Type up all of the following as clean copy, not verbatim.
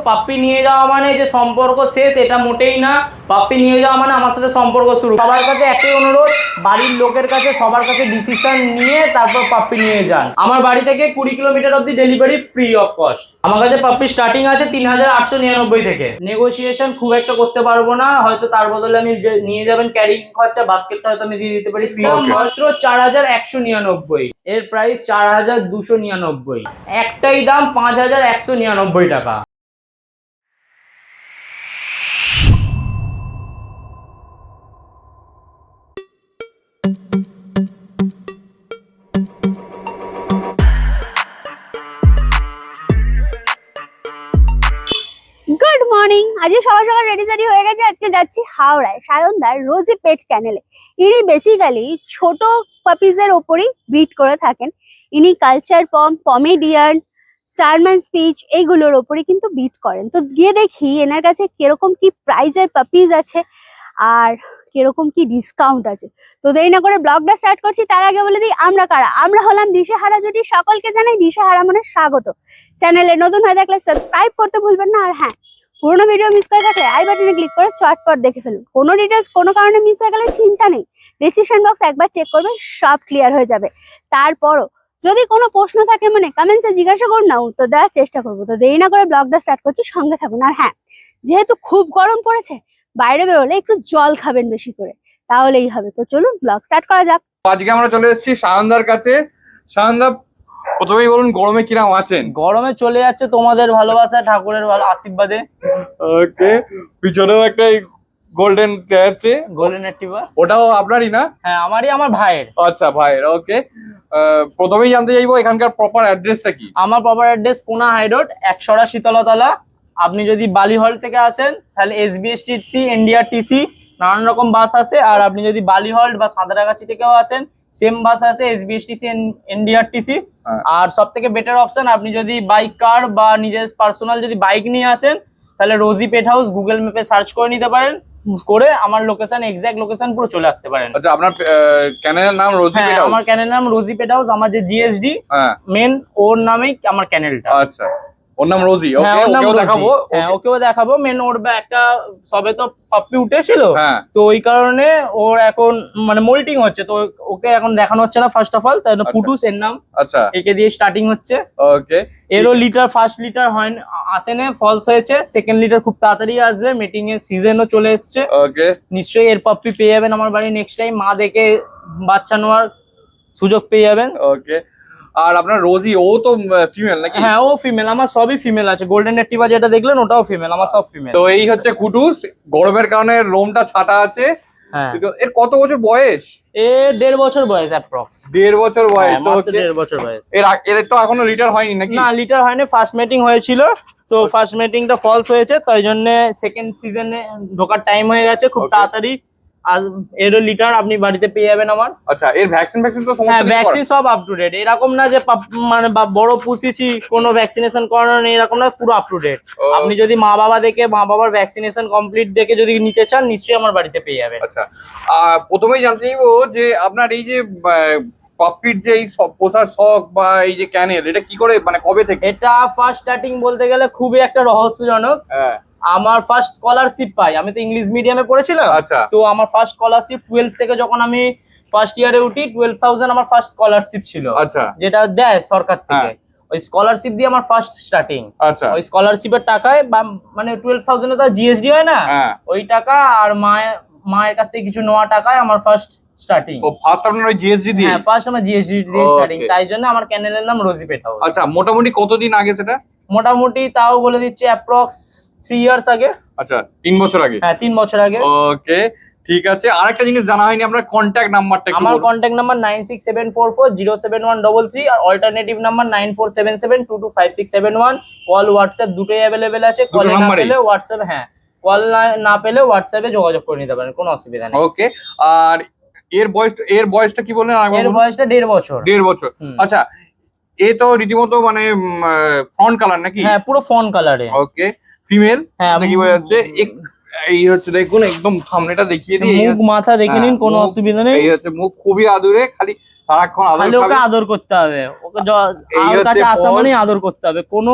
Puppy নিয়ে যাওয়া মানে যে সম্পর্ক শেষ, এটা মোটেই না। পাপ্পি নিয়ে যাওয়া মানে আমার সাথে সম্পর্ক শুরু। সবার কাছে একটাই অনুরোধ, বাড়ির লোকের কাছে সবার কাছে ডিসিশন নিয়ে তারপর পাপ্পি নিয়ে যান। আমার বাড়ি থেকে 20 কিলোমিটার অব্দি ডেলিভারি ফ্রি অফ কস্ট। আমার কাছে পাপ্পি স্টার্টিং আছে 3899 থেকে। নেগোসিয়েশন খুব একটা করতে পারবো না, হয়তো তার বদলে আমি নিয়ে যাবেন ক্যারিং খরচা, বাস্কেটটা হয়তো আমি দিয়ে দিতে পারি ফ্রি। মাত্র 4199, এর প্রাইস 4299। একটাই দাম 5199 টাকা। Good morning. আজকে সকাল সকাল রেডি সেডি হয়ে গেছে, আজকে যাচ্ছি হাওড়ায় সায়নদার রোজি পেট ক্যানেলে। ইনি বেসিক্যালি ছোট পাপিজের ওপরই ব্রিড করে থাকেন। ইনি কালচার পমেডিয়ান, সারমান স্পিচ এইগুলোর ওপরই কিন্তু ব্রিড করেন। তো গিয়ে দেখি এনার কাছে কিরকম কি প্রাইজের পাপিজ আছে আর কিরকম কি ডিসকাউন্ট আছে। তো দেরি না করে ব্লগটা স্টার্ট করছি। তার আগে বলে দিই আমরা কারা। আমরা হলাম দিশেহারা জুটি। সকলকে জানাই দিশেহারা মনে স্বাগত। চ্যানেলে নতুন হয়ে থাকলে সাবস্ক্রাইব করতে ভুলবেন না। আর হ্যাঁ, পুরোনো ভিডিও মিস করে থাকলে আই বাটনে ক্লিক করে চটপট দেখে ফেলুন। কোনো ডিটেলস কোনো কারণে মিস হয়ে গেলে চিন্তা নেই, ডিসক্রিপশন বক্স একবার চেক করবেন, সব ক্লিয়ার হয়ে যাবে। তারপরও যদি কোনো প্রশ্ন থাকে মানে কমেন্টসে জিজ্ঞাসা করুন, না উত্তর দেওয়ার চেষ্টা করবো। তো দেরি না করে ব্লগটা স্টার্ট করছি, সঙ্গে থাকুন। আর হ্যাঁ, যেহেতু খুব গরম পড়েছে, বাইরে বেরোলে একটু জল খাবেন বেশি করে, তাহলেই হবে। তো চলুন ব্লগ স্টার্ট করা যাক। আজকে আমরা চলে এসেছি সায়নদার কাছে। সায়নদা, প্রথমেই বলুন গরমে কিরাম আছেন? গরমে চলে যাচ্ছে তোমাদের ভালোবাসা, ঠাকুরের ভালো আশীর্বাদে। ওকে, পিছনেও একটা গোল্ডেন আছে, গোল্ডেন রিট্রিভার। ওটাও আপনারই না? হ্যাঁ আমারই, আমার ভাইয়ের। আচ্ছা, ভাইয়ের। ওকে, প্রথমেই জানতে চাইবো এখানকার প্রপার অ্যাড্রেসটা কি? আমার প্রপার অ্যাড্রেস কোনা হাই রোড, 100 শীতলতলা। আপনি যদি বালিহল থেকে আসেন তাহলে SBSTC, NDRTC নানান রকম বাস আছে। আর আপনি যদি বালিহল বা সাঁতরাগাছি থেকেও আসেন, সেম বাস আছে, SBSTC, NDRTC। আর সব থেকে বেটার অপশন, আপনি যদি বাইক কার বা নিজের পার্সোনাল যদি বাইক নিয়ে আসেন তাহলে রোজি পেট হাউস গুগল ম্যাপে সার্চ করে নিতে পারেন, করে আমার লোকেশন, এক্সাক্ট লোকেশন পুরো চলে আসতে পারেন। আচ্ছা, আপনার ক্যানেলের নাম রোজি পেট হাউস? আমার ক্যানেলের নাম রোজি পেট হাউস। আমার যে জিএসডি মেন, ওর নামেই আমার ক্যানেলটা। আচ্ছা, ওর নাম রোজি। হ্যাঁ, ওকে, ওর নাম ওকেও রোজি। দেখাবো। হ্যাঁ, ওকেও দেখাবো। মেন ওর একটা সবে তো পাপ্পি উঠেছিল, হ্যাঁ, তো ওই কারণে ওর এখন মানে মোল্টিং হচ্ছে, তো ওকে এখন দেখানো হচ্ছে না ফার্স্ট অফ অল। তাই পুটুস এর নাম। আচ্ছা, একে দিয়ে স্টার্টিং হচ্ছে। ওকে, এরও লিটার, ফার্স্ট লিটার হয় আসে না, ফলস হয়েছে। সেকেন্ড লিটার খুব তাড়াতাড়ি আসবে, মিটিং এর সিজনও চলে এসছে। ওকে, নিশ্চয়ই এর পাপ্পি পেয়ে যাবেন আমার বাড়ি নেক্সট টাইম। মা দেখে বাচ্চা নেওয়ার সুযোগ পেয়ে যাবেন। ওকে। আর আপনার রোজি, ও তো ফিমেল নাকি? হ্যাঁ, ও ফিমেল। আমার সবই ফিমেল আছে। গোল্ডেন রিট্রিভার যেটা দেখলেন ওটাও ফিমেল, আমার সব ফিমেল। তো এই হচ্ছে কুটুস, গরমের কারণে লোমটা ছাটা আছে। হ্যাঁ, কিন্তু এর কত বছর বয়স? এ 1.5 বছর বয়স অ্যাপ্রক্স। 1.5 বছর বয়স। মাত্র ওকে, 1.5 বছর বয়স। এর তো এখনো লিটার হয়নি নাকি? না, লিটার হয়নি। ফার্স্ট মিটিং হয়েছিল, তো ফার্স্ট মিটিংটা ফলস হয়েছে, তাই জন্য সেকেন্ড সিজনে ঢোকার টাইম হয়ে গেছে খুব তাড়াতাড়ি। আর এরও লিটার আপনি বাড়িতে পেয়ে যাবেন আমার। আচ্ছা, এর ভ্যাকসিন তো সমস্ত হ্যাঁ, কিছু ভ্যাকসিন সব আপ টু ডেট। এরকম না যে মানে বড় পুষিছি কোনো ভ্যাকসিনেশন করানো নেই, এরকম না, পুরো আপ টু ডেট। আপনি যদি মা বাবা দেখে, মা বাবার ভ্যাকসিনেশন কমপ্লিট দেখে যদি নিতে চান, নিশ্চয়ই আমার বাড়িতে পেয়ে যাবেন। আচ্ছা, প্রথমেই জানতে চাইবো যে আপনার এই যে পাপ্পির যে এই পোষার শখ বা এই যে ক্যানেল, এটা কি করে, মানে কবে থেকে? এটা ফার্স্ট স্টার্টিং বলতে গেলে খুবই একটা রহস্যজনক। হ্যাঁ, আমার ফার্স্ট স্কলারশিপ পাই, আমি তো ইংলিশ মিডিয়ামে পড়েছিলাম। আচ্ছা, তো আমার ফার্স্ট স্কলারশিপ 12 থেকে যখন আমি ফার্স্ট ইয়ারে উঠি, 12,000 আমার ফার্স্ট স্কলারশিপ ছিল। আচ্ছা, যেটা দেয় সরকার থেকে। ওই স্কলারশিপ দিয়ে আমার ফার্স্ট স্টার্টিং। আচ্ছা, ওই স্কলারশিপের টাকায় মানে 12,000 এ তো জিএসডি হয় না, ওই টাকা আর মায়ের কাছ থেকে কিছু নেওয়া টাকায় আমার ফার্স্ট স্টার্টিং। ও ফার্স্ট আপনার ওই জিএসডি দিয়ে? হ্যাঁ, ফার্স্ট আমার জিএসডি দিয়ে স্টার্টিং, তাই জন্য আমার চ্যানেলের নাম রোজি পেট হাউস। আচ্ছা, মোটামুটি কতদিন আগে সেটা? মোটামুটি তাও বলে দিচ্ছি অ্যাপ্রক্স 3 ইয়ার্স আগে। আচ্ছা, 3 বছর আগে? হ্যাঁ, 3 বছর আগে। ওকে, ঠিক আছে। আরেকটা জিনিস জানা হয়নি, আপনার কন্ট্যাক্ট নাম্বারটা একটু বলুন। আমার কন্ট্যাক্ট নাম্বার 9674407133 আর অল্টারনেটিভ নাম্বার 9477225671। কল হোয়াটসঅ্যাপ দুটোই অ্যাভেলেবেল আছে। কল না পেলে হোয়াটসঅ্যাপ, হ্যাঁ, কল না পেলে হোয়াটসঅ্যাপে যোগাযোগ করে নিতে পারেন, কোনো অসুবিধা নেই। ওকে, আর এর বয়সটা কি বললেন? এর বয়সটা 1.5 বছর। 1.5 বছর। আচ্ছা, এ তো রীতিমতো মানে ফ্রন্ট কালার নাকি? হ্যাঁ, পুরো ফন কালারে। ওকে, ফিমেল। হ্যাঁ, নাকি বোঝা যাচ্ছে। এই হচ্ছে, দেখুন একদম সামনেটা দেখিয়ে দিই। মুখ মাথা দেখে নিন, কোনো অসুবিধা নেই। এই হচ্ছে মুখ, খুবই আদুরে, খালি সারাক্ষণ আদর খালি ওকে খাবে। আদর করতে হবে। ওকে ওর কাছে আসা মানেই আদর করতে হবে। কোনো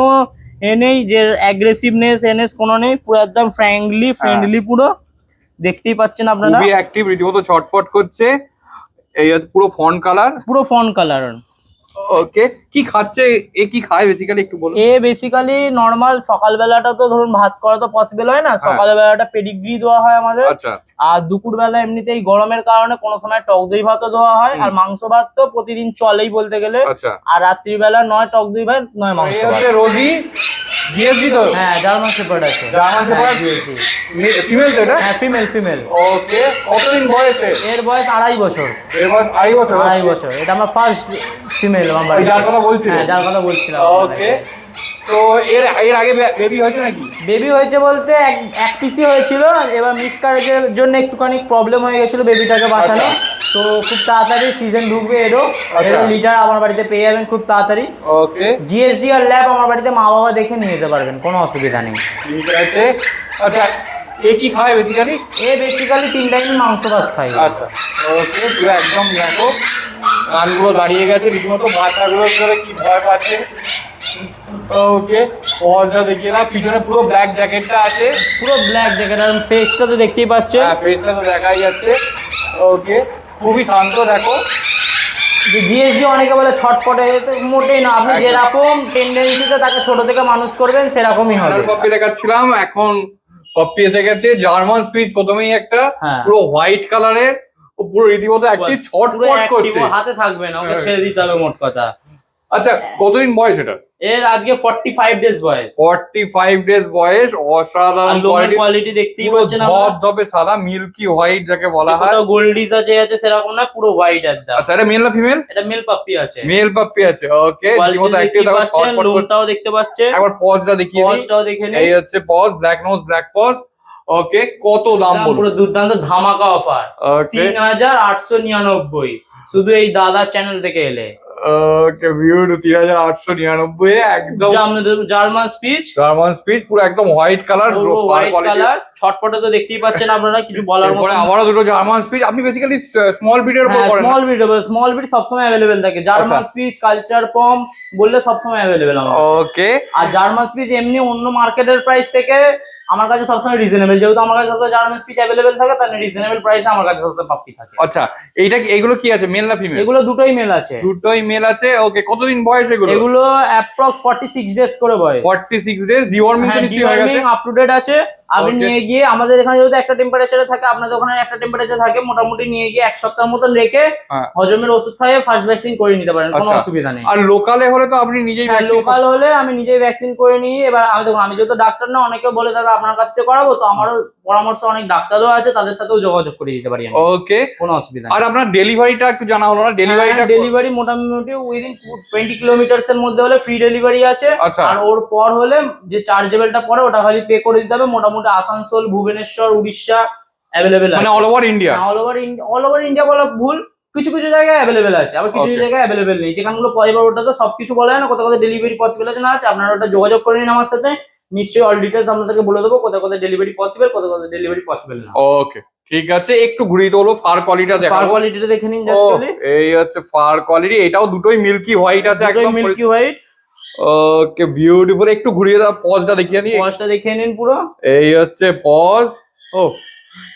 নেই যে অ্যাগ্রেসিভনেস এনএস কোনো নেই, পুরো একদম ফ্রেন্ডলি পুরো দেখতেই পাচ্ছেন আপনারা, খুবই অ্যাক্টিভ, রীতিমতো ছটপট করছে। এই হচ্ছে পুরো ফন কালার। পুরো ফন কালার। ওকে, কি খাচ্ছে এ, কি খায় বেসিক্যালি একটু বলুন। এ বেসিক্যালি নর্মাল সকালবেলাটা তো ধরুন ভাত করা তো পসিবল হয় না, সকালবেলাটা পেডিগ্রি দেওয়া হয় আমাদের। আচ্ছা, আর দুপুরবেলা এমনিতেই গরমের কারণে কোনো সময় টক দই ভাতও দেওয়া হয়, আর মাংস ভাত তো প্রতিদিন চলেই বলতে গেলে। আচ্ছা। আর রাত্রিবেলা নয় টক দই ভাত নয় মাংস ভাত। রোজি জিএসজি তো? হ্যাঁ, জার্মান শেপার্ড আছে। জার্মান শেপার্ড ফিমেল তো এটা? হ্যাঁ, ফিমেল। ওকে, কতদিন বয়সে? এর বয়স 2.5 বছর। এর বয়স 2.5 বছর? 2.5 বছর। এটা আমার ফার্স্ট ফিমেল আমার বাড়িতে। যার কথা বলছিলেন? হ্যাঁ, যার কথা বলছিলাম। ওকে, তো এর আগে বেবি হয়েছে নাকি? বেবি হয়েছে বলতে এক পিসই হয়েছিল, এবার মিসক্যারেজের জন্য একটুখানি প্রবলেম হয়ে গেছিল বেবিটাকে বাঁচানো। তো খুব তাড়াতাড়ি সিজন ঢুকবে এরও, লিটার আমার বাড়িতে পেয়ে যাবেন খুব তাড়াতাড়ি। ওকে, জিএসডি আর ল্যাব আমার বাড়িতে মা বাবা দেখে নিয়ে যেতে পারবেন, কোনো অসুবিধা নেই। ঠিক আছে। আচ্ছা, এ কি খায় বেসিক্যালি? এ বেসিক্যালি 3 টাইম মাংস ভাত খাই। আচ্ছা, ওকে, পুরো একদম দেখো কানগুলো দাঁড়িয়ে গেছে, রীতিমতো বাচ্চাগুলো ধরে কি ভয় পাচ্ছে। ওকে, পজটা দেখিয়ে না, পিছনে পুরো ব্ল্যাক জ্যাকেটটা আছে। পুরো ব্ল্যাক জ্যাকেট, আর ফেসটা তো দেখতেই পাচ্ছেন। হ্যাঁ, ফেসটা তো দেখাই যাচ্ছে। ওকে, খুবই শান্ত দেখো। যে জিএসডি অনেকে বলে ছটপটে, তো মোটেই না। আপনি যেরকম টেন্ডেন্সিতে তাকে ছোট থেকে মানুষ করবেন সেরকমই হবে। পপি দেখাচ্ছিলাম, এখন পপি এসে গেছে। জার্মান স্পিচ প্রথমেই একটা হ্যাঁ। পুরো হোয়াইট কালারের, ও পুরো রীতিমতো অ্যাক্টিভ, ছটপট করছে। হাতে থাকবে না, ওকে ছেড়ে দিতে হবে মোট কথা। আচ্ছা, কতদিন বয়স এটা? এর আজকে 45 ডেজ বয়স। 45 ডেজ বয়স। অসাধারণ কোয়ালিটি দেখতেই পুরো পাচ্ছেন, ধবধবে সাদা, মিল্কি হোয়াইট যাকে বলা হয়। গোল্ডিস আছে সেরকম না, পুরো হোয়াইট একদম। আচ্ছা, এটা মেল না ফিমেল? এটা মেল পাপ্পি আছে। মেল পাপ্পি আছে। ওকে, রীতিমতো অ্যাক্টিভ দেখো, ছটপট করছে। লোমটাও দেখতে পাচ্ছেন। একবার পজটা দেখিয়ে দিই। পজটাও দেখে নিন। এই হচ্ছে paws, black nose black paws. Okay, কত দাম বলুন? পুরো দুর্দান্ত ধামাকা অফার। ওকে, 3899 শুধু এই দাদার চ্যানেল থেকে এলে। ওকে, বিউটি 3899 একদম জার্মান স্পিচ। জার্মান স্পিচ, পুরো একদম হোয়াইট কালার, হোয়াইট কালার, ছটপটে তো দেখতেই পাচ্ছেন আপনারা, কিছু বলার মতো পরে আবারও দুটো জার্মান স্পিচ। আপনি বেসিক্যালি স্মল বিটের উপর করেন? স্মল বিট সবসময় অ্যাভেলেবেল থাকে। জার্মান স্পিচ, কালচার পম বললে সবসময় অ্যাভেলেবেল আমার। ওকে, আর জার্মান স্পিচ এমনি অন্য মার্কেটের প্রাইস থেকে আমার কাছে সবসময় রিজনেবল, যেহেতু আমার কাছে সবসময় জার্মান স্পিচ অ্যাভেলেবেল থাকে, তাহলে রিজনেবল প্রাইসে আমার কাছে সবসময় পাপ্পি থাকে। আচ্ছা, এইগুলো কি আছে, মেল না ফিমেল? এগুলো দুটোই মেল আছে। দুটোই মেল আছে। ওকে, কতদিন বয়স এগুলো? এগুলো অ্যাপ্রক্স 46 ডেজ করে বয়স। 46 ডেজ। ডিওয়ার্মিং তো নিশ্চয়ই হয়ে গেছে? আপ টু ডেট আছে। আপনি নিয়ে গিয়ে, আমাদের এখানে যেহেতু একটা টেম্পারেচারে থাকে, আপনাদের ওখানে একটা টেম্পারেচার থাকে, মোটামুটি নিয়ে গিয়ে 1 সপ্তাহ মতন রেখে হজমের ওষুধ খাইয়ে ফার্স্ট ভ্যাকসিন করে নিতে পারেন, কোনো অসুবিধা নেই। আর লোকালে হলে তো আপনি নিজেই ভ্যাকসিন? লোকাল হলে আমি নিজেই ভ্যাকসিন করে নিই। এবার আমি যেহেতু ডাক্তার না, অনেকেও বলে দাদা আপনার কাছ থেকে করাবো, তো আমারও পরামর্শ অনেক ডাক্তারও আছে, তাদের সাথেও যোগাযোগ করে দিতে পারি আমি। ওকে, কোনো অসুবিধা নেই। আর আপনার ডেলিভারিটা একটু জানা হলো না? ডেলিভারি মোটামুটি উইদিন 20 কিলোমিটার্স এর মধ্যে হলে ফ্রি ডেলিভারি আছে। আচ্ছা। আর ওর পর হলে যে চার্জেবলটা পড়ে ওটা খালি পে করে দিতে হবে। মোটামুটি আসানসোল, ভুবনেশ্বর, উড়িষ্যা অ্যাভেলেবেল আছে। মানে all over India? All over India বলা ভুল, কিছু কিছু জায়গায় অ্যাভেলেবেল আছে, আবার কিছু কিছু জায়গায় অ্যাভেলেবেল নেই। যেখানগুলো পসিবল ওটা তো সবকিছু বলা যায় না, কোথাও কোথাও ডেলিভারি পসিবল আছে না আছে। আপনারা ওটা যোগাযোগ করে নিন আমার সাথে, নিশ্চয়ই অল ডিটেলস আপনাদেরকে বলে দেবো কোথাও কোথাও ডেলিভারি পসিবল, কোথাও কোথাও ডেলিভারি পসিবল না। ওকে, ঠিক আছে, একটু ঘুরিয়ে তোলো, ফার কোয়ালিটিটা দেখাবো। ফার কোয়ালিটিটা দেখে নিন জাস্ট খালি। এই হচ্ছে ফার কোয়ালিটি, এটাও দুটোই মিল্কি হোয়াইট আছে, একদম মিল্কি হোয়াইট। ওকে, বিউটিফুল। একটু ঘুরিয়ে দাও, পজটা দেখিয়ে দিই। পজটা দেখিয়ে নিন পুরো। এই হচ্ছে পজ। ও,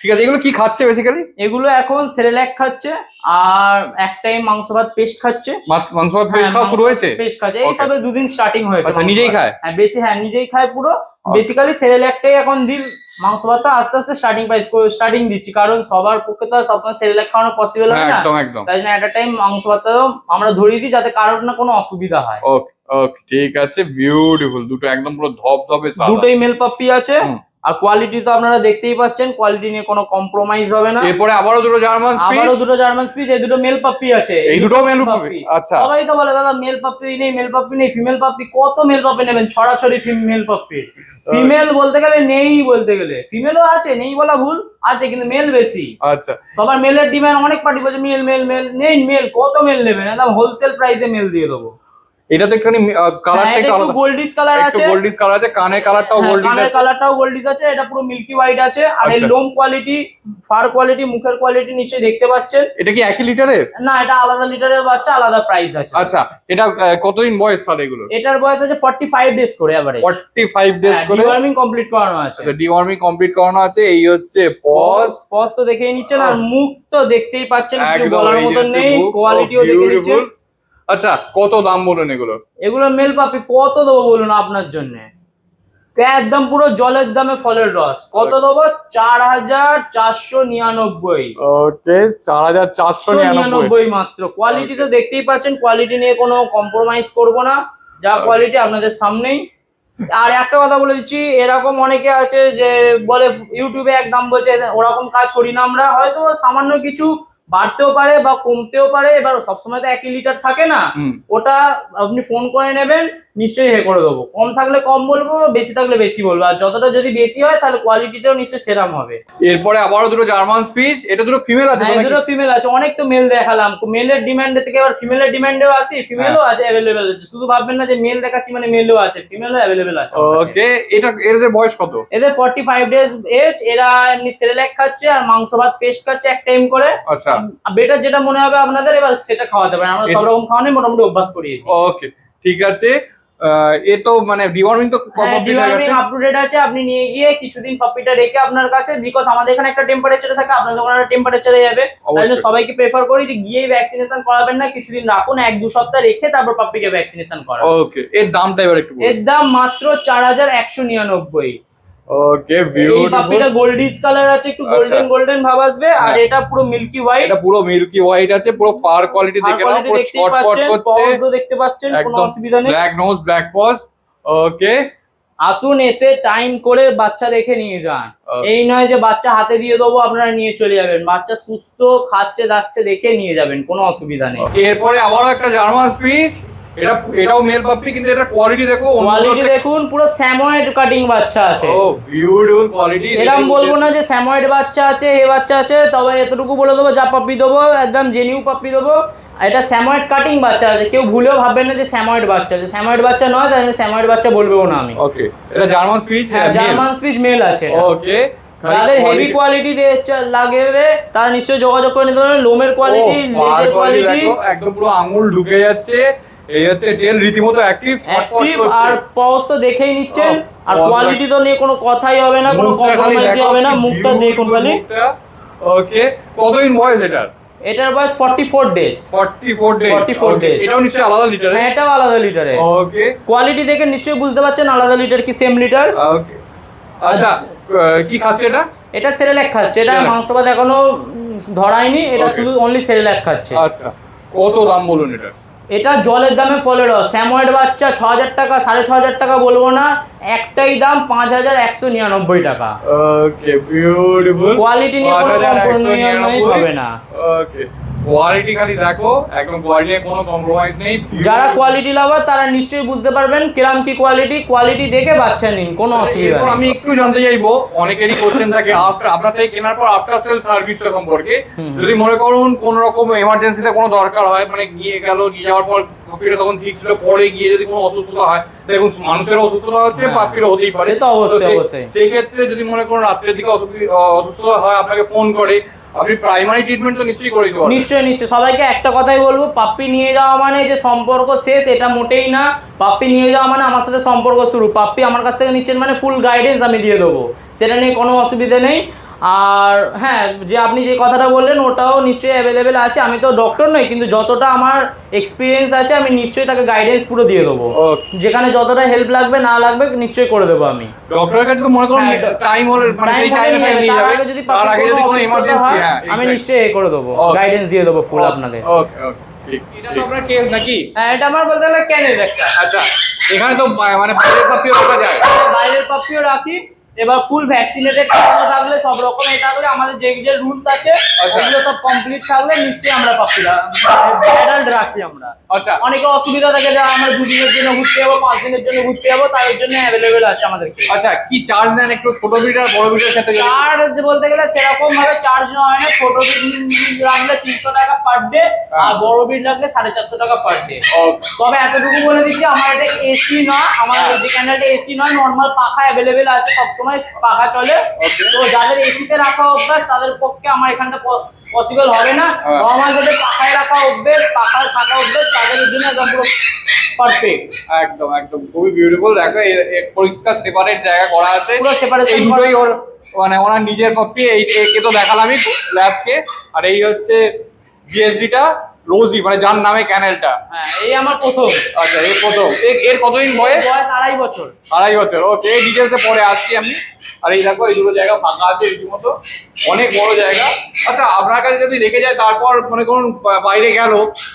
ঠিক আছে। এগুলো কি খাচ্ছে বেসিক্যালি? এগুলো এখন সেরেল্যাক খাচ্ছে, আর এক টাইম মাংস ভাত পেস্ট খাচ্ছে। মাংস ভাত পেস্ট খাওয়া শুরু হয়েছে? পেস্ট খাচ্ছে, এই সবে দুদিন স্টার্টিং হয়েছে। আচ্ছা, নিজেই খায়? হ্যাঁ, নিজেই খায় পুরো। বেসিক্যালি সেরেল্যাকটাই এখন দিই, মাংস ভাতটা আস্তে আস্তে স্টার্টিং দিচ্ছি, কারণ সবার পক্ষে তো সবসময় সেরেল্যাক খাওয়ানো পসিবল হয় না। একদম। তাই জন্য একটা টাইম মাংস ভাতটাও আমরা ধরিয়ে দিই, যাতে কারোর না কোনো অসুবিধা হয়। ওকে, ওকে, ঠিক আছে, বিউটিফুল। দুটো একদম পুরো ধবধবে সাদা। দুটোই মেল পাপ্পি আছে। আর কোয়ালিটি তো আপনারা দেখতেই পাচ্ছেন, কোয়ালিটি নিয়ে কোনো কম্প্রোমাইজ হবে না। এরপরে আবারও দুটো জার্মান স্পিচ। এই দুটো মেল পাপ্পি আছে। এই দুটো মেল পাপ্পি? আচ্ছা। সবাই তো বলে দাদা মেল পাপ্পি নেই, ফিমেল পাপ্পি। কত মেল পাপ্পি নেবেন? ছড়াছড়ি মেল পাপ্পি। ফিমেল বলতে গেলে নেই, বলতে গেলে ফিমেলও আছে, নেই বলা ভুল, আছে কিন্তু মেল বেশি। আচ্ছা। সবার মেলের ডিমান্ড, অনেক পার্টি বলছে মেল নেই, মেল কত মেল নেবেন? একদম হোলসেল প্রাইসে মেল দিয়ে দেবো। এটা তো একটুখানি কালারটা এটা একটু একটু আলাদা, গোল্ডিশ কালার একটু আছে। গোল্ডিশ কালার আছে, কানের কালারটাও হ্যাঁ, গোল্ডিশ কানের আছে। কালারটাও গোল্ডিশ আছে, এটা পুরো মিল্কি হোয়াইট আছে। আর এর আচ্ছা। লোম কোয়ালিটি, ফার কোয়ালিটি, মুখের কোয়ালিটি নিশ্চয়ই দেখতে পাচ্ছেন। এটা কি একই লিটারের? না, এটা আলাদা লিটারের বাচ্চা, আলাদা প্রাইস আছে। আচ্ছা, এটা কতদিন বয়স তাহলে এগুলো? এটার বয়স আছে 45 ডেজ করে এভারেজ। 45 ডেজ করে ডিওয়ার্মিং কমপ্লিট করানো আছে। আচ্ছা, ডিওয়ার্মিং কমপ্লিট করানো আছে। এই হচ্ছে পজ। পজ তো দেখেই নিচ্ছেন, আর মুখ তো দেখতেই পাচ্ছেন, কিছু একদম বলার এই মতন হচ্ছে নেই। book, কোয়ালিটিও দেখে নিচ্ছেন। beautiful। আচ্ছা, কত দাম বলুন এগুলো? এগুলো মেল পাপি কত দেবো বলুন আপনার জন্য? একদম পুরো জলের দামে ফলের রস। কত দেবো? 4499। ওকে, 4499 মাত্র। কোয়ালিটি তো দেখতেই পাচ্ছেন, কোয়ালিটি নিয়ে কোনো কম্প্রোমাইজ করবো না, যা কোয়ালিটি আপনাদের সামনেই। আর একটা কথা বলে দিচ্ছি, এরকম অনেকে আছে যে বলে ইউটিউবে এক দাম বলছে, ওরকম কাজ করি না আমরা। হয়তো সামান্য কিছু বাড়তেও পারে বা কমতেও পারে, এবার সবসময় তো একই লিটার থাকে না। ওটা আপনি ফোন করে নেবেন, নিশ্চয়ই হে করে দেবো। কম থাকলে কম বলবো, বেশি থাকলে বেশি বলবো। আর যতটা যদি বেশি হয় তাহলে কোয়ালিটিটাও নিশ্চয়ই সেরাম হবে। এরপরে আবারও দুটো জার্মান স্পিচ। এটা দুটো ফিমেল আছে তো হ্যাঁ, নাকি? দুটো ফিমেল আছে। অনেক তো মেল দেখালাম, মেলের ডিমান্ডে থেকে আবার ফিমেলের ডিমান্ডেও আসি, ফিমেলও আছে, অ্যাভেলেবেল আছে। শুধু ভাববেন না যে মেল দেখাচ্ছি মানে মেলও আছে, ফিমেলও অ্যাভেলেবেল আছে। ওকে, এদের বয়স কত? এদের 45 ডেজ এজ। এরা এমনি সেরেল্যাক খাচ্ছে আর মাংস ভাত পেস্ট খাচ্ছে এক টাইম করে। আচ্ছা, বেটার যেটা মনে হবে আপনাদের, এবার সেটা খাওয়াতে পারেন। আমরা সব রকম খাওয়ানোই মোটামুটি অভ্যাস করিয়েছি। ওকে, ঠিক আছে। এ তো মানে ডিওয়ার্মিং তো কমপ্লিট হয়ে গেছে। আপ টু ডেট আছে। আপনি নিয়ে গিয়ে কিছুদিন পাপিটা রেখে আপনার কাছে, বিকজ আমাদের এখানে একটা টেম্পারেচারে থাকে, আপনাদের ওখানে টেম্পারেচারে যাবে। তাই জন্য সবাইকে প্রেফার করি যে গিয়ে ভ্যাকসিনেশন করাবেন না, কিছুদিন রাখুন, 1-2 সপ্তাহ রেখে তারপর পাপিকে ভ্যাকসিনেশন করান। ওকে, এর দামটা এবার একটু বলুন। এর দাম মাত্র 4199। ওকে, এই বিউটিফুল। পাপিটা গোল্ডিশ কালার আছে, একটু গোল্ডেন গোল্ডেন ভাব আসবে। আর এটা পুরো মিল্কি হোয়াইট। এটা পুরো মিল্কি হোয়াইট আছে, পুরো ফার কোয়ালিটি দেখে নাও, পুরো চটপট করছে। পজও দেখতে পাচ্ছেন, কোনো একদম অসুবিধা নেই। Black nose, black paws. Okay, আসুন, এসে টাইম করে বাচ্চা দেখে নিয়ে যান। এই নয় যে বাচ্চা হাতে দিয়ে দেবো আপনারা নিয়ে চলে যাবেন। বাচ্চা সুস্থ খাচ্ছে দাচ্ছে দেখে নিয়ে যাবেন, কোনো অসুবিধা নেই। এরপরে আবারও একটা জার্মান স্পিচ। এটাও মেল পাপ্পি, কিন্তু এটা কোয়ালিটি দেখো, কোয়ালিটি দেখুন, পুরো স্যাময়েড কাটিং বাচ্চা আছে। ও বিউটিফুল কোয়ালিটি। এরকম বলবো না যে স্যাময়েড বাচ্চা আছে, এ বাচ্চা আছে, তবে এতটুকু বলে দেবো, যা পাপ্পি দেবো একদম জেনিউ পাপ্পি দেবো। এটা স্যাময়েড কাটিং বাচ্চা আছে, কেউ ভুলেও ভাববেন না যে স্যাময়েড বাচ্চা আছে। স্যাময়েড বাচ্চা নয়, তাই স্যাময়েড বাচ্চা বলবেও না আমি। ওকে, এটা German speech. German speech male আছে। ওকে, যাদের হেভি কোয়ালিটি লাগবে তারা নিশ্চয়ই যোগাযোগ করে নিতে পারেন। লোমের কোয়ালিটি, লেজের কোয়ালিটি একদম পুরো আঙ্গুল ঢুকে যাচ্ছে। এই হচ্ছে টেল রীতিমতো অ্যাক্টিভ, আর পজ তো দেখেই নিচ্ছেন। আর কোয়ালিটি তো নিয়ে কোনো কথাই হবে না, কোনো কম্প্রোমাইজ হবে না। মুখটা দেখুন খালি। ওকে, কতদিন বয়স এটার? এটার বয়স 44 ডেজ। 44 ডেজ। 44 days। এটাও নিশ্চয়ই আলাদা লিটারে? হ্যাঁ, এটাও আলাদা লিটারে। ওকে, কোয়ালিটি দেখে নিশ্চয়ই বুঝতে পারছেন আলাদা লিটার কি সেম লিটার। ওকে। আচ্ছা, কি খাচ্ছে এটা? এটা সেরেল্যাক খাচ্ছে। এটা সেরেল্যাক। মাংস ভাত এখনো ধরায়নি, এটা Okay. শুধু অনলি সেরেল্যাক খাচ্ছে। আচ্ছা, কত দাম বলুন এটা? এটা জলের দামে ফলের রস। স্যাময়েড বাচ্চা 6000 টাকা, 6500 টাকা বলবো না, একটাই দাম 5199 টাকা। ওকে, বিউটিফুল। কোয়ালিটি নিয়ে কোনো কম্প্রোমাইজ হবে না। ওকে, কোয়ালিটি খালি দেখো, একদম কোয়ালিটি নিয়ে কোনো কম্প্রোমাইজ নেই। যারা কোয়ালিটি লাভার তারা নিশ্চয়ই বুঝতে পারবেন কিরম কি কোয়ালিটি। কোয়ালিটি দেখে বাচ্চা নিন, কোনো অসুবিধা এরপর নেই। আমি একটু জানতে চাইবো, অনেকেরই কোশ্চেন থাকে আপনার থেকে কেনার পর আফটার সেল সার্ভিস সম্পর্কে। যদি মনে করুন কোন রকম এমার্জেন্সিতে কোনো দরকার হয়, মানে নিয়ে যাওয়ার পর পাপিটা তখন ঠিক ছিল, পরে গিয়ে যদি কোনো অসুস্থতা হয়, দেখুন মানুষের অসুস্থতা হচ্ছে, পাপিরও হতেই পারে। সে তো অবশ্যই, অবশ্যই। সেই ক্ষেত্রে যদি মনে করুন রাত্রের দিকে অসুস্থতা হয়, আপনাকে ফোন করে, আপনি প্রাইমারি ট্রিটমেন্ট তো নিশ্চয়ই করে দিতে পারবেন। নিশ্চয়ই সবাইকে একটা কথাই বলবো, পাপ্পি নিয়ে যাওয়া মানে যে সম্পর্ক শেষ, এটা মোটেই না। পাপ্পি নিয়ে যাওয়া মানে আমার সাথে সম্পর্ক শুরু। পাপ্পি আমার কাছ থেকে নিচ্ছেন মানে ফুল গাইডেন্স আমি দিয়ে দেবো, সেটা নিয়ে কোনো অসুবিধা নেই। আর হ্যাঁ, যে আপনি যে কথাটা বললেন ওটাও নিশ্চয়ই অ্যাভেলেবেল আছে। আমি তো ডক্টর নই, কিন্তু যতটা আমার এক্সপিরিয়েন্স আছে আমি নিশ্চয়ই তাকে গাইডেন্স পুরো দিয়ে দেবো। যেখানে যতটা হেল্প লাগবে না লাগবে নিশ্চয়ই করে দেবো আমি। ডক্টরের কাছে তো মনে করুন টাইম ওর মানে সেই টাইমে নিয়ে যাবে, তার আগে যদি কোনো এমার্জেন্সি হয় আমি নিশ্চয়ই করে দেবো, গাইডেন্স দিয়ে দেবো ফুল আপনাদের। ওকে, ওকে, ঠিক। এটা তো আপনার কেস নাকি? হ্যাঁ, এটা আমার বলতে গেলে ক্যানের একটা। আচ্ছা, এখানে তো মানে বাইরের পাপিও রাখা যায়? বাইরের পাপ্পিও রাখি। এবার ফুল ভ্যাকসিনেটেড থাকলে সব রকম থাকলে আমাদের যে যে রুলস আছে ওগুলো সব কমপ্লিট থাকলে নিশ্চয়ই আমরা পাপিরা অ্যাডাল্ট রাখি আমরা। আচ্ছা অনেকে অসুবিধা থাকে যে আমরা 2 দিনের জন্য ঘুরতে যাবো 5 দিনের জন্য ঘুরতে যাবো তাদের জন্য অ্যাভেলেবেল আছে আমাদের। আচ্ছা কি চার্জ নেন একটু ছোট ব্রিড আর বড় ব্রিডের ক্ষেত্রে? চার্জ বলতে গেলে সেরকম ভাবে চার্জ নেওয়া হয় না। ছোট ব্রিড রাখলে 300 টাকা পার ডে আর বড় ব্রিড রাখলে 450 টাকা পার ডে। তবে এতটুকু বলে দিচ্ছি আমার এটা এসি না, আমার যে ক্যান্ডেলটা এসি নয়, নর্মাল পাখা অ্যাভেলেবেল আছে, সবসময় পাখা চলে। তো যাদের এসিতে রাখা অভ্যাস তাদের পক্ষে আমার এখানটা পসিবল হবে না। নর্মাল যাদের পাখায় রাখা অভ্যেস, পাখায় থাকা অভ্যেস তাদের জন্য একদম পুরো পারফেক্ট। একদম একদম খুবই বিউটিফুল। দেখো এর পরিষ্কার সেপারেট জায়গা করা আছে, পুরো সেপারেশন। এই দুটোই ওর মানে ওনার নিজের কপি। একে তো দেখালামই ল্যাবকে, আর এই হচ্ছে জিএসডিটা রোজি, মানে যার নামে ক্যানেলটা। হ্যাঁ এই আমার প্রথম। আচ্ছা এই প্রথম। এর কতদিন বয়স? বয়স 2.5 বছর। 2.5 বছর। ওকে এই ডিটেলসে পরে আসছি আমি। আর এই দেখো এই দুটো জায়গা ফাঁকা আছে রীতিমতো, অনেক বড় জায়গা। আচ্ছা আপনার কাছে যদি রেখে যায় তারপর মনে করুন বাইরে গেল,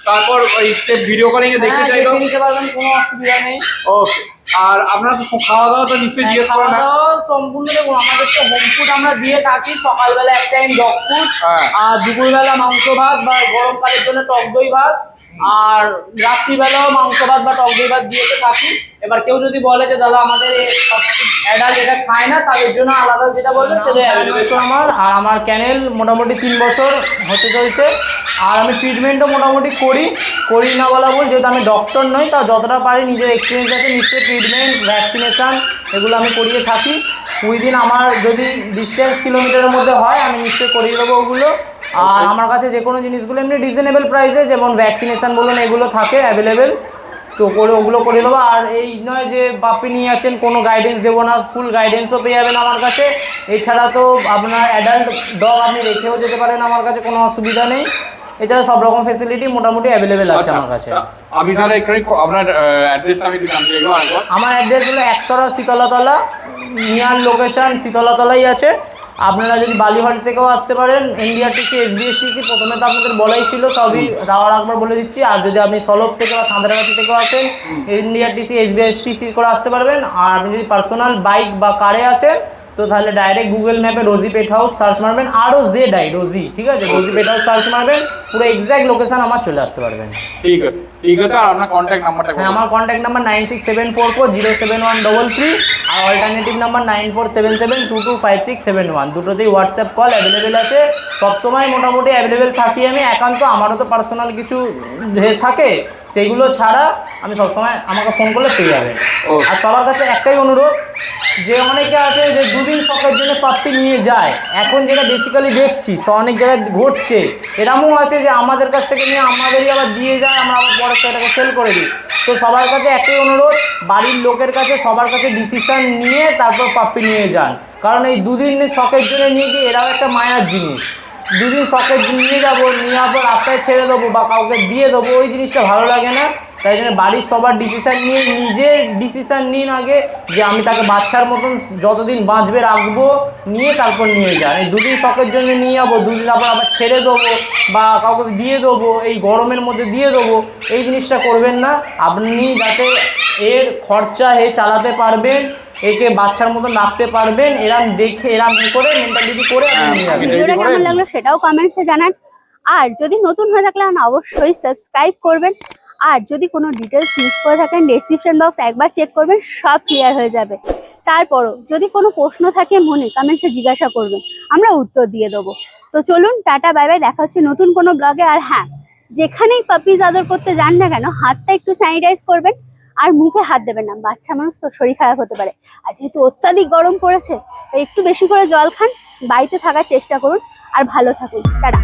তারপর ওই ভিডিও কলিং এ দেখতে চাইলো, দেখে নিতে পারবেন, কোনো অসুবিধা নেই। ওকে। আর আপনারা তো খাওয়া দাওয়া তো নিশ্চয়ই জিজ্ঞেস করেন না? সম্পূর্ণ দেখুন আমাদের তো হোম ফুড আমরা দিয়ে থাকি। সকালবেলা এক টাইম ডগ ফুড, আর দুপুরবেলা মাংস ভাত বা গরমকালের জন্য টক দই ভাত, আর রাত্রিবেলাও মাংস ভাত বা টক দই ভাত দিয়ে থাকি। এবার কেউ যদি বলে যে দাদা আমাদের অ্যাডাল্ট এটা খায় না, তাদের জন্য আলাদা যেটা বলবে সেটা অ্যাভেলেবেল আমার। আর আমার ক্যানেল মোটামুটি 3 বছর হতে চলছে। আর আমি ট্রিটমেন্টও মোটামুটি করি না বলা বল, যেহেতু আমি ডক্টর নই, তা যতটা পারি নিজের এক্সপিরিয়েন্স আছে নিশ্চয়ই ট্রিটমেন্ট ভ্যাকসিনেশান এগুলো আমি করিয়ে থাকি। উইদিন আমার যদি ডিস্টেন্স কিলোমিটারের মধ্যে হয় আমি নিশ্চয়ই করিয়ে দেবো ওগুলো। আর আমার কাছে যে কোনো জিনিসগুলো এমনি রিজনেবল প্রাইসে, যেমন ভ্যাকসিনেশান বলুন এগুলো থাকে অ্যাভেলেবেল, তো ওগুলো করে দেবো। আর এই নয় যে বাপি নিয়ে যাচ্ছেন কোনো গাইডেন্স দেবো না, ফুল গাইডেন্সও পেয়ে যাবেন আমার কাছে। এছাড়া তো আপনার অ্যাডাল্ট ডগ আপনি রেখেও যেতে পারেন আমার কাছে, কোনো অসুবিধা নেই। এছাড়া সব রকম ফেসিলিটি মোটামুটি অ্যাভেলেবেল আছে আমার কাছে। আমি তাহলে একটু আপনার অ্যাড্রেসটা আমি একটু জানতে চাইবো। আমার অ্যাড্রেস হলো 100 শীতলাতলা, নিয়ার লোকেশন শীতলাতলাই আছে। আপনারা যদি বালিঘাট থেকেও আসতে পারেন, এনডিআরটিসি, এসবিএসটিসি, প্রথমে তো আপনাদের বলাই ছিল, সবই তাও একবার বলে দিচ্ছি। আর যদি আপনি সলভ থেকে বা সাঁতরাগাছি থেকেও আসেন, এনডিআরটিসি, এসবিএসটিসি করে আসতে পারবেন। আর আপনি যদি পার্সোনাল বাইক বা কারে আসেন তো তাহলে ডাইরেক্ট গুগল ম্যাপে রোজি পেট হাউস সার্চ মারবেন, আরও রোজি, ঠিক আছে, রোজি পেট হাউস সার্চ মারবেন, পুরো এক্স্যাক্ট লোকেশন আমার চলে আসতে পারবেন। ঠিক আছে ঠিক আছে। আর আপনার কন্ট্যাক্ট নাম্বারটা? হ্যাঁ আমার কন্ট্যাক্ট নাম্বার 9674407133, আর অল্টারনেটিভ নাম্বার 9477225671। দুটোতেই হোয়াটসঅ্যাপ কল অ্যাভেলেবেল আছে, সবসময় মোটামুটি অ্যাভেলেবেল থাকি আমি। একান্ত আমারও তো পার্সোনাল কিছু থাকে, সেইগুলো ছাড়া আমি সবসময় আমাকে ফোন করলে পেয়ে যাবেন। আর সবার কাছে একটাই অনুরোধ, যে অনেকে আছে যে 2 দিন শখের জন্য পাপ্পি নিয়ে যায়, এখন যেটা বেসিক্যালি দেখছি অনেক জায়গায় ঘটছে, এরকমও আছে যে আমাদের কাছ থেকে নিয়ে আমাদেরই আবার দিয়ে যায়, আমরা আবার পরে সেটাকে সেল করে দিই। তো সবার কাছে একটাই অনুরোধ, বাড়ির লোকের কাছে সবার কাছে ডিসিশন নিয়ে তারপর পাপ্পি নিয়ে যান। কারণ এই 2 দিন শখের জন্য নিয়ে গিয়ে এরাও একটা মায়ার জিনিস। 2 দিন শখের নিয়ে যাবো, নিয়ে যাবো রাস্তায় ছেড়ে দেবো বা কাউকে দিয়ে দেবো, ওই জিনিসটা ভালো লাগে না। তাই জন্য বাড়ির সবার ডিসিশান নিয়ে নিজে ডিসিশান নিন আগে, যে আমি তাকে বাচ্চার মতন যতদিন বাঁচবে রাখবো, নিয়ে তারপর নিয়ে যান। এই 2 দিন শখের জন্য নিয়ে যাবো, 2 দিন আবার ছেড়ে দেবো বা কাউকে দিয়ে দেবো, এই গরমের মধ্যে দিয়ে দেবো, এই জিনিসটা করবেন না। আপনি যাতে এর খরচা চালাতে পারবেন, একে বাচ্চার মতন রাখতে পারবেন, এরম দেখে এরম করে মেন্টালিটি করে আপনি নিয়ে যাবেন। ভিডিওটা কেমন লাগলো সেটাও কমেন্টসে জানান। আর যদি নতুন হয়ে থাকলে অবশ্যই সাবস্ক্রাইব করবেন। আর যদি কোনো ডিটেলস মিস করে থাকেন ডেসক্রিপশন বক্স একবার চেক করবেন, সব ক্লিয়ার হয়ে যাবে। তারপরও যদি কোনো প্রশ্ন থাকে মনে, কমেন্টসে জিজ্ঞাসা করবেন, আমরা উত্তর দিয়ে দেবো। তো চলুন, টাটা বাই বাই, দেখা হচ্ছে নতুন কোনো ব্লগে। আর হ্যাঁ, যেখানেই পাপিজ আদর করতে যান না কেন, হাতটা একটু স্যানিটাইজ করবেন আর মুখে হাত দেবেন না, বাচ্চা মানুষ তো শরীর খারাপ হতে পারে। আর যেহেতু অত্যাধিক গরম পড়েছে, তাই একটু বেশি করে জল খান, বাড়িতে থাকার চেষ্টা করুন, আর ভালো থাকুন। টাটা।